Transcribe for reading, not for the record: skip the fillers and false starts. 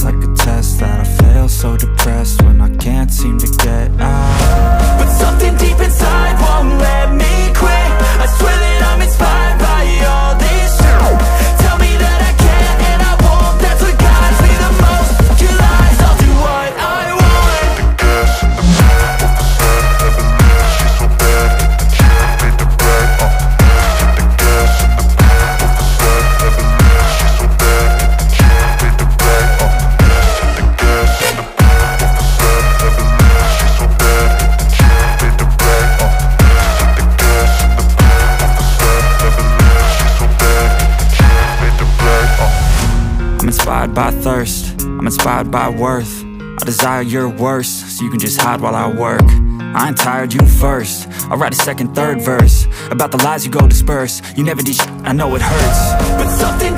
like a test that I fail, so depressed when I can't seem to get out. But something deep inside won't let me quit. I swear that I'm inspired by all this shit. Tell me that I can't and I won't. That's what guides me the most. Your lies, I'll do what I want. The gas in the back of the sun, never leave. She's so bad that the chick made the brag. The gas in the back of the sun, never leave. She's so bad that the chick made the brag. The gas in the back of the sun, never leave. She's so bad that the chick made the brag. The gas in the back of the sun, never leave. She's so bad that the chick made the brag. I'm inspired by thirst, I'm inspired by worth. I desire your worst, so you can just hide while I work. I ain't tired, you first. I'll write a second, third verse about the lies you go disperse. You never did shit, I know it hurts. But something